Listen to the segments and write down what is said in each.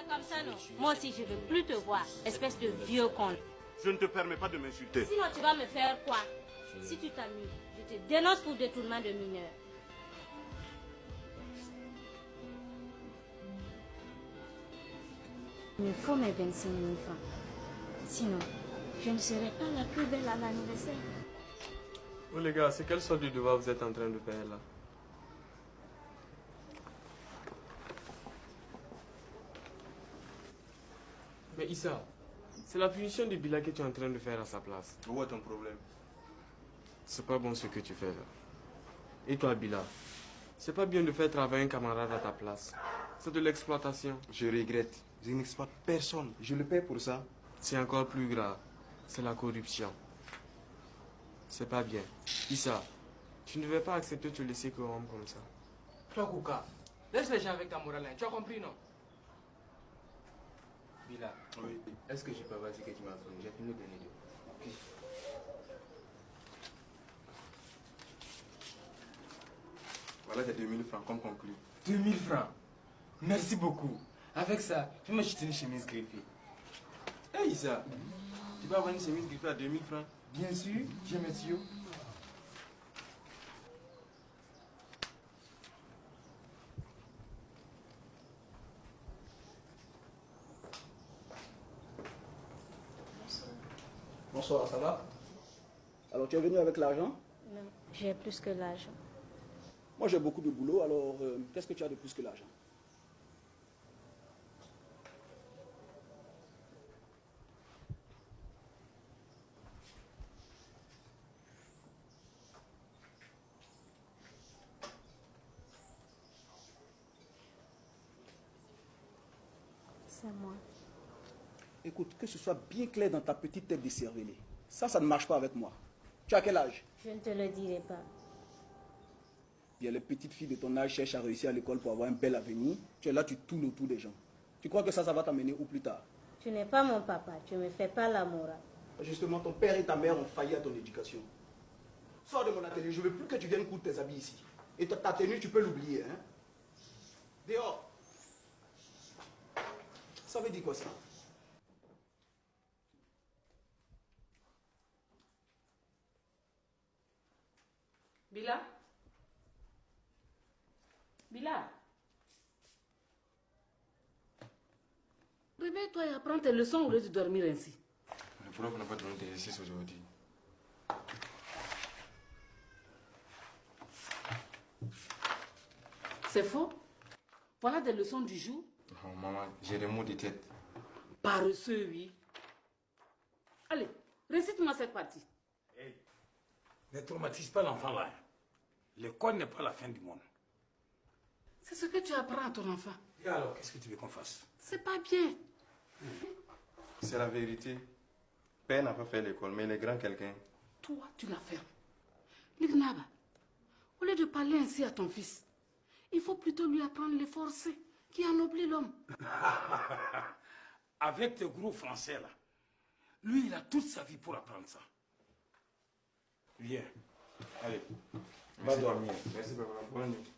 comme ça, non. Moi aussi, je ne veux plus te voir, espèce de vieux con. Je ne te permets pas de m'insulter. Sinon, tu vas me faire quoi? Si tu t'amuses, je te dénonce pour détournement de mineurs. Il me faut mes 25 000 francs. Sinon, je ne serai pas la plus belle à l'anniversaire. Oh les gars, c'est quelle sorte de devoir vous êtes en train de faire là? Mais Issa, c'est la punition de Bila que tu es en train de faire à sa place. Où est ton problème? C'est pas bon ce que tu fais là. Et toi Bila, c'est pas bien de faire travailler un camarade à ta place. C'est de l'exploitation. Je regrette. Je n'exploite personne. Je le paie pour ça. C'est encore plus grave. C'est la corruption. C'est pas bien. Issa, tu ne devais pas accepter de te laisser corrompre comme ça. Toi, Kouka, laisse les gens avec ta morale. Tu as compris, non? Bila, Oui. est-ce que je peux avoir ce que tu m'as fourni? J'ai fini de donner deux. Voilà tes 2000 francs comme conclu. 2000 francs. Merci beaucoup. Avec ça, je vais m'acheter une chemise griffée. Hey Issa, tu vas avoir une chemise griffée à 2000 francs? Bien sûr, j'ai monsieur. Bonsoir, ça va? Alors, tu es venu avec l'argent? Non, j'ai plus que l'argent. Moi, j'ai beaucoup de boulot, alors qu'est-ce que tu as de plus que l'argent? C'est moi. Écoute, que ce soit bien clair dans ta petite tête de cervelé. Ça ne marche pas avec moi. Tu as quel âge? Je ne te le dirai pas. Bien, les petites filles de ton âge cherchent à réussir à l'école pour avoir un bel avenir. Tu es là, tu tournes autour des gens. Tu crois que ça va t'amener où plus tard? Tu n'es pas mon papa, tu ne me fais pas la morale. Justement, ton père et ta mère ont failli à ton éducation. Sors de mon atelier, je ne veux plus que tu viennes coudre tes habits ici. Et ta tenue, tu peux l'oublier, hein? Dehors. Ça veut dire quoi ça? Bila? Bila? Réveille-toi et apprends tes leçons au lieu de dormir ainsi. Le prof n'a pas donné d'exercice aujourd'hui. C'est faux? Voilà des leçons du jour. Oh maman, j'ai des maux de tête. Paresseux, oui. Allez, récite-moi cette partie. Hey, ne traumatise pas l'enfant là. L'école n'est pas la fin du monde. C'est ce que tu apprends à ton enfant. Et alors, qu'est-ce que tu veux qu'on fasse? C'est pas bien. C'est la vérité. Père n'a pas fait l'école, mais il est grand quelqu'un. Toi, tu la fermes. Lignaba, au lieu de parler ainsi à ton fils, il faut plutôt lui apprendre les forcer qui ennoblit l'homme. Avec tes gros français là, lui il a toute sa vie pour apprendre ça. Viens. Allez, va dormir. Merci papa. Bonne nuit.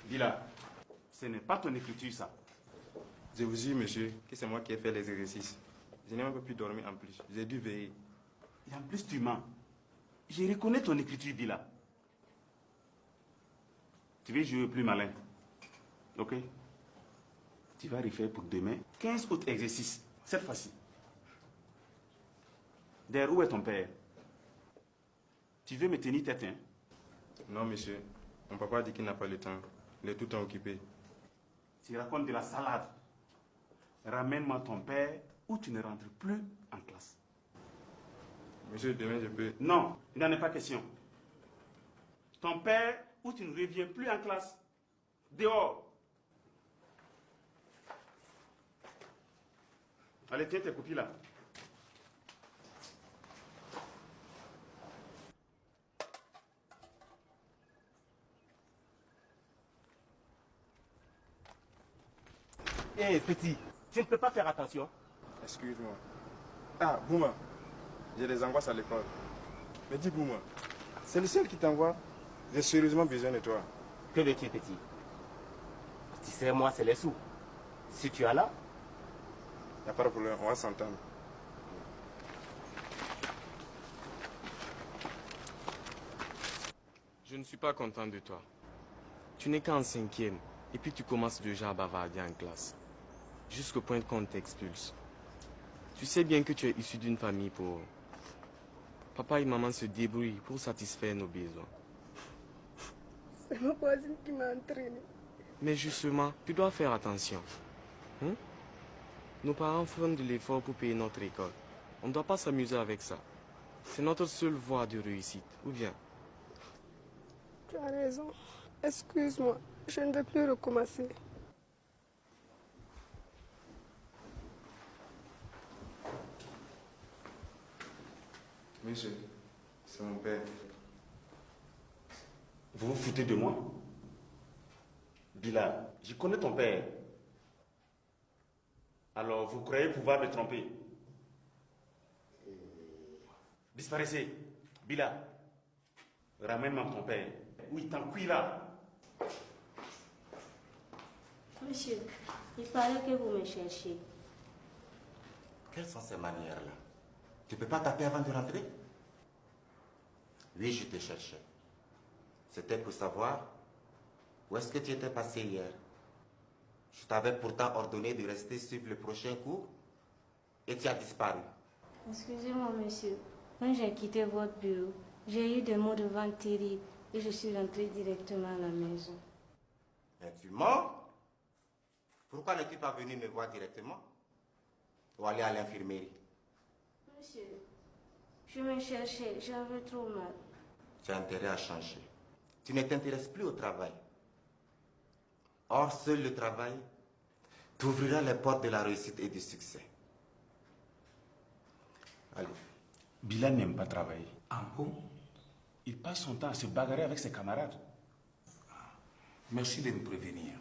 Bila, ce n'est pas ton écriture ça. Je vous dis, monsieur, que c'est moi qui ai fait les exercices. Je n'ai même pas pu dormir en plus. J'ai dû veiller. Et en plus tu mens. Je reconnais ton écriture, Bila. Tu veux jouer plus malin. Ok? Tu vas refaire pour demain 15 autres exercices. Cette fois-ci. D'ailleurs, où est ton père? Tu veux me tenir tête, hein? Non, monsieur. Mon papa dit qu'il n'a pas le temps. Il est tout le temps occupé. Tu racontes de la salade. Ramène-moi ton père ou tu ne rentres plus en classe. Monsieur, demain je peux... Non, il n'en est pas question. Ton père ou tu ne reviens plus en classe. Dehors. Allez, tiens tes copies là. Hé, petit, tu ne peux pas faire attention. Excuse-moi. Ah, Bouma. J'ai des angoisses à l'école. Mais dis Bouma, c'est le ciel qui t'envoie. J'ai sérieusement besoin de toi. Que veux-tu, petit? Tu sais, moi, c'est les sous. Si tu as là... Il n'y a pas de problème, on va s'entendre. Je ne suis pas content de toi. Tu n'es qu'en 5e et puis tu commences déjà à bavarder en classe. Jusqu'au point qu'on t'expulse. Tu sais bien que tu es issu d'une famille pauvre. Papa et maman se débrouillent pour satisfaire nos besoins. C'est ma voisine qui m'a entraîné. Mais justement, tu dois faire attention. Hein? Nos parents font de l'effort pour payer notre école. On ne doit pas s'amuser avec ça. C'est notre seule voie de réussite, ou bien? Tu as raison. Excuse-moi, je ne vais plus recommencer. Monsieur, c'est mon père. Vous vous foutez de moi? Bila, je connais ton père. Alors, vous croyez pouvoir me tromper? Disparaissez. Bila, ramène-moi ton père. Oui, t'en cuis là. Monsieur, il paraît que vous me cherchez. Quelles sont ces manières-là? Tu ne peux pas taper avant de rentrer? Oui, je te cherchais. C'était pour savoir où est-ce que tu étais passé hier. Je t'avais pourtant ordonné de rester suivre le prochain cours et tu as disparu. Excusez-moi, monsieur. Quand j'ai quitté votre bureau, j'ai eu des mots de vente terribles et je suis rentrée directement à la maison. Mais tu mens? Pourquoi n'es-tu pas venu me voir directement? Ou aller à l'infirmerie? Monsieur, je me cherchais, j'avais trop mal. Tu as intérêt à changer. Tu ne t'intéresses plus au travail. Or, seul le travail t'ouvrira les portes de la réussite et du succès. Allez. Bila n'aime pas travailler. Ah bon? Il passe son temps à se bagarrer avec ses camarades. Merci de me prévenir.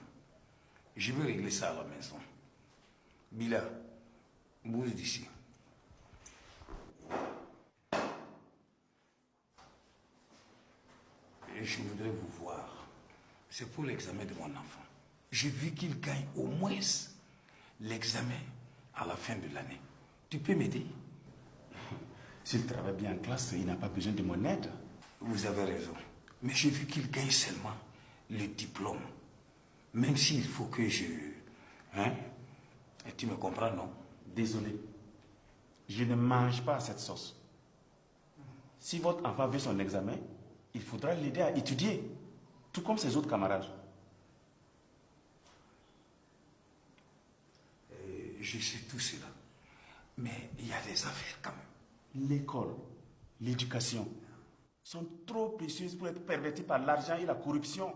Je vais régler ça à la maison. Bila, bouge d'ici. Et je voudrais vous voir. C'est pour l'examen de mon enfant. J'ai vu qu'il gagne au moins l'examen à la fin de l'année. Tu peux m'aider? S'il travaille bien en classe, il n'a pas besoin de mon aide. Vous avez raison. Mais j'ai vu qu'il gagne seulement le diplôme. Même s'il faut que je... Hein? Et tu me comprends, non? Désolé. Je ne mange pas cette sauce. Si votre enfant veut son examen, il faudra l'aider à étudier, tout comme ses autres camarades. Je sais tout cela. Mais il y a des affaires quand même. L'école, l'éducation sont trop précieuses pour être perverties par l'argent et la corruption.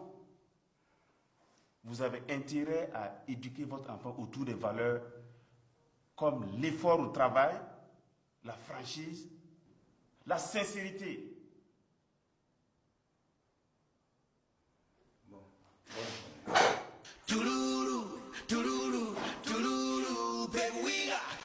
Vous avez intérêt à éduquer votre enfant autour des valeurs comme l'effort au travail, la franchise, la sincérité.